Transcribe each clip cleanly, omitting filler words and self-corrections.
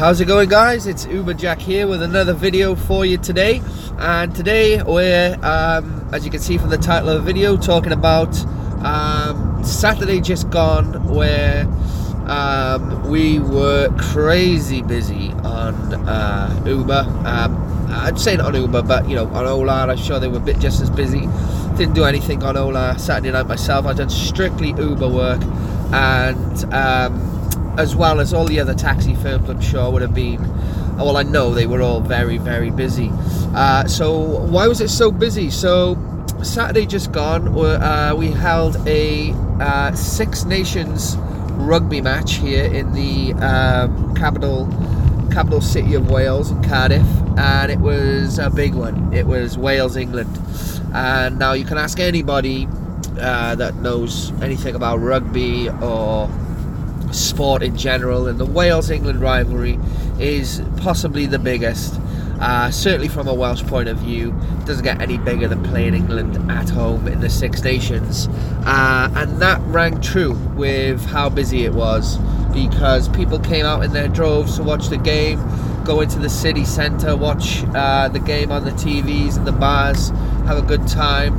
How's it going, guys? It's Uber Jack here with another video for you today. And today we're, as you can see from the title of the video, talking about Saturday just gone, where we were crazy busy on Uber. I'd say not on Uber, but you know, on Ola, I'm sure they were just as busy. Didn't do anything on Ola Saturday night myself. I done strictly Uber work, and as well as all the other taxi firms, I'm sure would have been, well, I know they were all very, very busy. So why was it so busy? So Saturday just gone, we held a Six Nations rugby match here in the capital city of Wales, in Cardiff, and it was a big one. It was Wales, England. And now you can ask anybody that knows anything about rugby or sport in general, and the Wales-England rivalry is possibly the biggest, certainly from a Welsh point of view. It doesn't get any bigger than playing England at home in the Six Nations, and that rang true with how busy it was, because people came out in their droves to watch the game, go into the city centre, watch the game on the TVs and the bars, have a good time.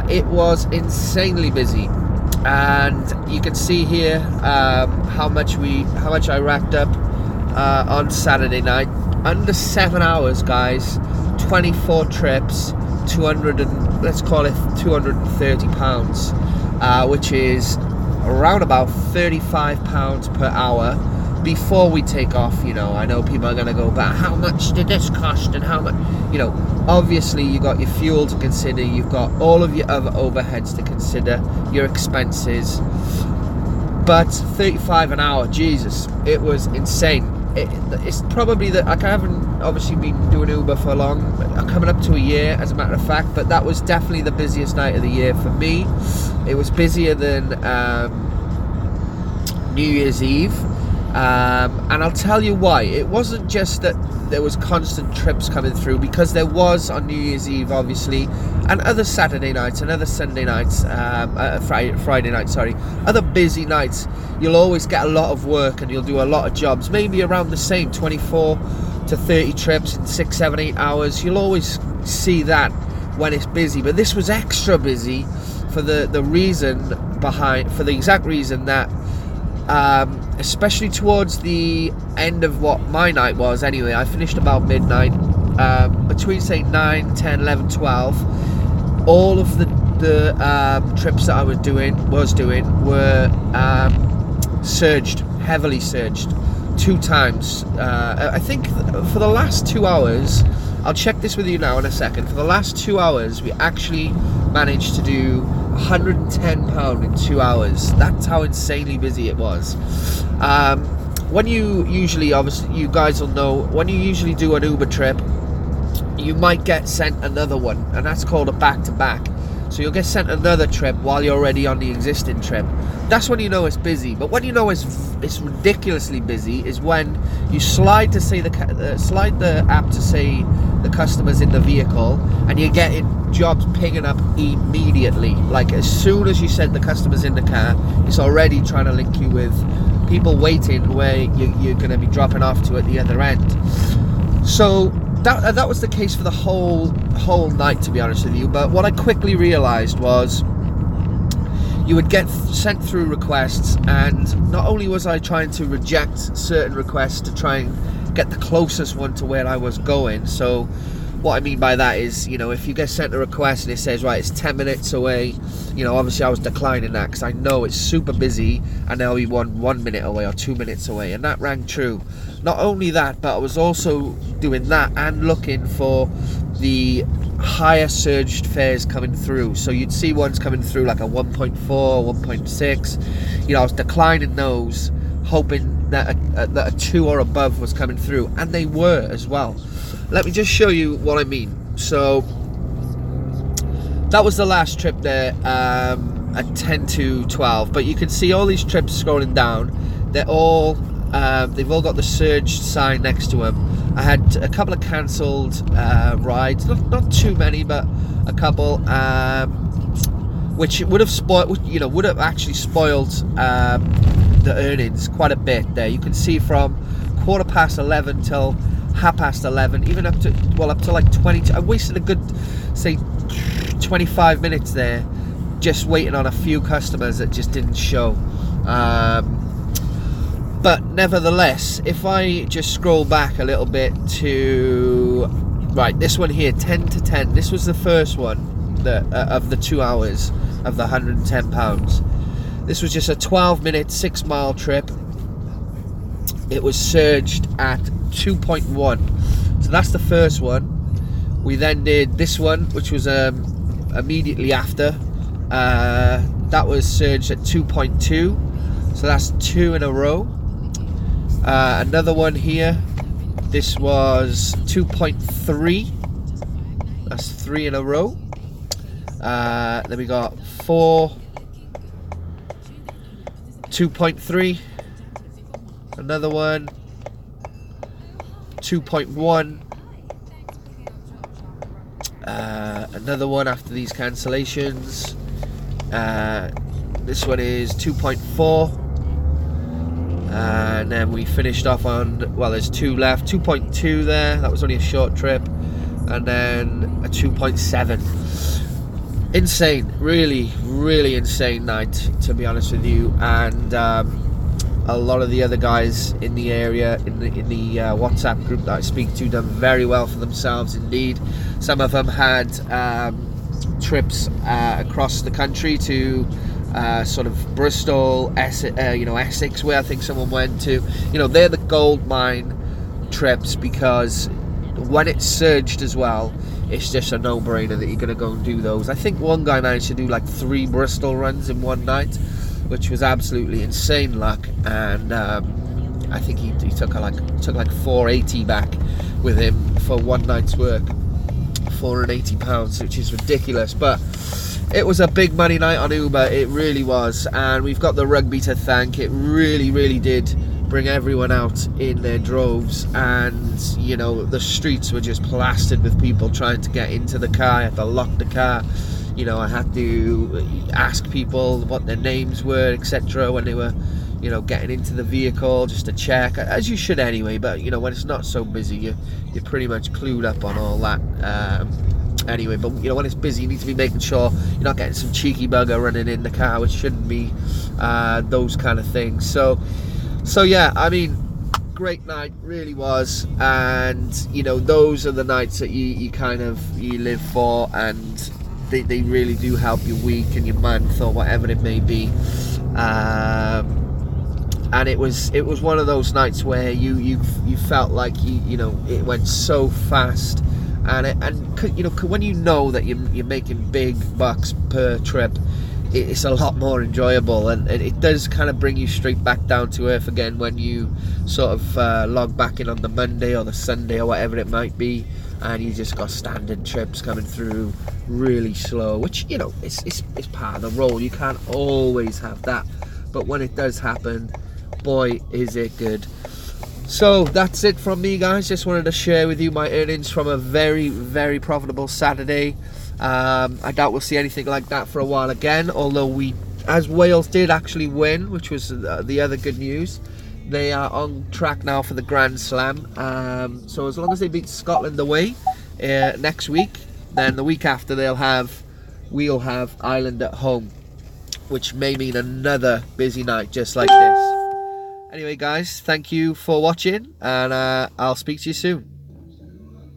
It was insanely busy. And you can see here how much I racked up on Saturday night. Under 7 hours, guys. 24 trips, let's call it £230, which is around about £35 per hour before we take off. You know, I know people are going to go, but how much did this cost, and how much, you know, obviously you've got your fuel to consider, you've got all of your other overheads to consider, your expenses, but 35 an hour, Jesus, it was insane. It's probably that I haven't obviously been doing Uber for long, coming up to a year as a matter of fact, but that was definitely the busiest night of the year for me. It was busier than New Year's Eve. And I'll tell you why. It wasn't just that there was constant trips coming through, because there was on New Year's Eve, obviously, and other Saturday nights and other Sunday nights, Friday nights, sorry, other busy nights. You'll always get a lot of work and you'll do a lot of jobs, maybe around the same 24 to 30 trips in 6, 7, 8 hours. You'll always see that when it's busy, but this was extra busy for the exact reason that especially towards the end of what my night was anyway. I finished about midnight, between say 9, 10, 11, 12. All of the trips that I was doing were heavily surged 2 times. I think for the last 2 hours, I'll check this with you now in a second, for the last 2 hours we actually managed to do £110 in 2 hours. That's how insanely busy it was. When you usually, obviously you guys will know, when you usually do an Uber trip, you might get sent another one, and that's called a back-to-back. So you'll get sent another trip while you're already on the existing trip. That's when you know it's busy. But when you know it's ridiculously busy is when you slide the app to say the customer's in the vehicle, and you're getting jobs picking up immediately. Like as soon as you said the customer's in the car, it's already trying to link you with people waiting where you're going to be dropping off to at the other end. So that was the case for the whole night, to be honest with you. But what I quickly realized was you would get sent through requests, and not only was I trying to reject certain requests to try and get the closest one to where I was going. So what I mean by that is, you know, if you get sent a request and it says, right, it's 10 minutes away, you know, obviously I was declining that because I know it's super busy and they'll be 1 minute away or 2 minutes away, and that rang true. Not only that, but I was also doing that and looking for the higher surged fares coming through. So you'd see ones coming through like a 1.4, 1.6. You know, I was declining those, hoping that a 2 or above was coming through, and they were as well. Let me just show you what I mean. So that was the last trip there, at 10 to 12, but you can see all these trips scrolling down. They've all got the surged sign next to them. I had a couple of cancelled rides, not too many, but a couple, which would have actually spoiled the earnings quite a bit there. You can see from 11:15 till 11:30, even up to like 20. I wasted a good, say, 25 minutes there just waiting on a few customers that just didn't show. But nevertheless, if I just scroll back a little bit to right, this one here, 10 to 10. This was the first one of the 2 hours of the £110. This was just a 12-minute, 6-mile trip. It was surged at 2.1. So that's the first one. We then did this one, which was immediately after. That was surged at 2.2. So that's 2 in a row. Another one here. This was 2.3. That's 3 in a row. Then we got 4. 2.3. Another one. 2.1. Another one after these cancellations. This one is 2.4. And then we finished off on, well, there's 2 left. 2.2 there. That was only a short trip. And then a 2.7. Insane. Really, really insane night, to be honest with you. And a lot of the other guys in the area, in the WhatsApp group that I speak to, done very well for themselves indeed. Some of them had trips across the country to sort of Bristol, Essex, where I think someone went to. They're the gold mine trips, because when it's surged as well, it's just a no-brainer that you're going to go and do those. I think one guy managed to do like 3 Bristol runs in one night, which was absolutely insane luck. And I think he took like 480 back with him for one night's work, £480, which is ridiculous. But it was a big money night on Uber, it really was. And we've got the rugby to thank. It really, really did bring everyone out in their droves, and the streets were just plastered with people trying to get into the car. I had to lock the car. I had to ask people what their names were, etc., when they were getting into the vehicle, just to check, as you should anyway. But when it's not so busy, you're pretty much clued up on all that anyway. But when it's busy, you need to be making sure you're not getting some cheeky bugger running in the car, which shouldn't be, those kind of things. So yeah, I mean, great night, really was. And those are the nights that you live for, and they really do help your week and your month or whatever it may be. And it was one of those nights where you felt like it went so fast, and when you know that you're making big bucks per trip, it's a lot more enjoyable, and it does kind of bring you straight back down to earth again when you sort of log back in on the Monday or the Sunday or whatever it might be, and you just got standard trips coming through really slow, which it's part of the role. You can't always have that, but when it does happen, boy, is it good. So that's it from me, guys. Just wanted to share with you my earnings from a very, very profitable Saturday. I doubt we'll see anything like that for a while again, although as Wales did actually win, which was the other good news. They are on track now for the Grand Slam. So as long as they beat Scotland away next week, then the week after we'll have Ireland at home, which may mean another busy night just like this. Anyway, guys, thank you for watching, and I'll speak to you soon.